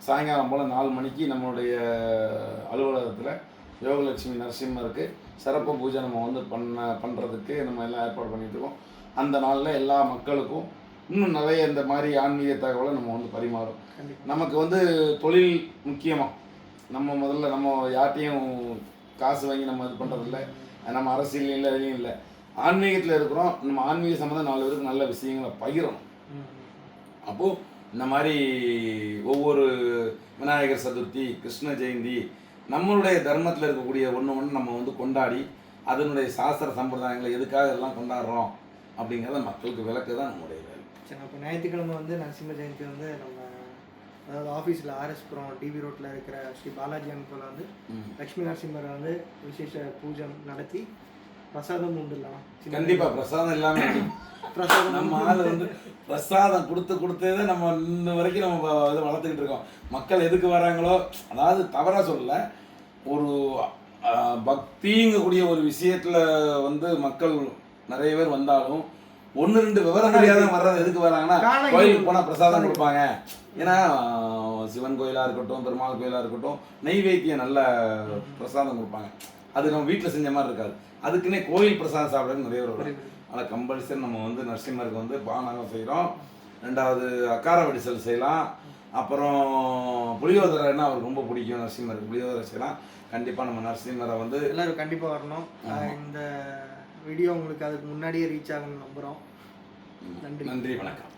சாயங்காலம் போல் 4 மணிக்கு நம்மளுடைய அலுவலகத்தில் யோகலட்சுமி நரசிம்மருக்கு சிறப்பு பூஜை நம்ம வந்து பண்ணுறதுக்கு நம்ம எல்லாம் ஏற்பாடு பண்ணிகிட்ருக்கோம். அந்த நாளில் எல்லா மக்களுக்கும் இன்னும் நிறைய இந்த மாதிரி ஆன்மீக தகவலை நம்ம வந்து பரிமாறும். நமக்கு வந்து தொழில் முக்கியமாக நம்ம முதல்ல நம்ம யார்ட்டையும் காசு வாங்கி நம்ம இது பண்ணுறதில்ல, நம்ம அரசியல் இல்லை, எதுவும் இல்லை. ஆன்மீகத்தில் இருக்கிறோம். நம்ம ஆன்மீக சம்மந்தம் 4 பேருக்கு நல்ல விஷயங்களை பகிரணும். அப்போது இந்த மாதிரி ஒவ்வொரு விநாயகர் சதுர்த்தி, கிருஷ்ண ஜெயந்தி, நம்மளுடைய தர்மத்தில் இருக்கக்கூடிய ஒன்று நம்ம வந்து கொண்டாடி அதனுடைய சாஸ்திர சம்பிரதாயங்களை எதுக்காக எல்லாம் கொண்டாடுறோம் அப்படிங்கிறத மக்களுக்கு விளக்கு தான் நம்முடைய வேலை. சரி, அப்போ ஞாயிற்றுக்கிழமை வந்து நரசிம்ம ஜெயந்தி வந்து நம்ம அதாவது ஆஃபீஸில் ஆர்எஸ்புரம் டிபி ரோட்டில் இருக்கிற ஸ்ரீ பாலாஜி அம்பில் வந்து லக்ஷ்மி நரசிம்மரை வந்து விசேஷ பூஜை நடத்தி பிரசாதம் உண்டுலாம். கண்டிப்பாக பிரசாதம் எல்லாமே பிரசாதம் நம்ம ஆள் வந்து பிரசாதம் கொடுத்ததே நம்ம இன்ன வரைக்கும் நம்ம இதை வளர்த்துக்கிட்டு இருக்கோம். மக்கள் எதுக்கு வராங்களோ, அதாவது தவறாக சொல்லலை, ஒரு பக்திங்கக்கூடிய ஒரு விஷயத்தில் வந்து மக்கள் நிறைய பேர் வந்தாலும் 1-2 விவரம் தெரியாத வர்றது எதுக்கு வராங்கன்னா, கோயிலுக்கு போனால் பிரசாதம் கொடுப்பாங்க. ஏன்னா சிவன் கோயிலாக இருக்கட்டும், பெருமாள் கோயிலாக இருக்கட்டும், நெய்வேத்தியம் நல்ல பிரசாதம் கொடுப்பாங்க. அது நம்ம வீட்டில் செஞ்ச மாதிரி இருக்காது. அதுக்குன்னே கோயில் பிரசாதம் சாப்பிட்றது நிறைய பேர் வரும். ஆனால் கம்பல்சரி நம்ம வந்து நரசிம்மருக்கு வந்து பானகம் செய்கிறோம். 2வது அக்கார வடிசல் செய்யலாம். அப்புறம் புளியோதரைன்னா அவருக்கு ரொம்ப பிடிக்கும். நரசிம்மருக்கு புளியோதரை செய்யலாம். கண்டிப்பாக நம்ம நரசிம்மரை வந்து எல்லோரும் கண்டிப்பாக வரணும். இந்த வீடியோ உங்களுக்கு அதுக்கு முன்னாடியே ரீச் ஆகணும்னு நம்புகிறோம். நன்றி, வணக்கம்.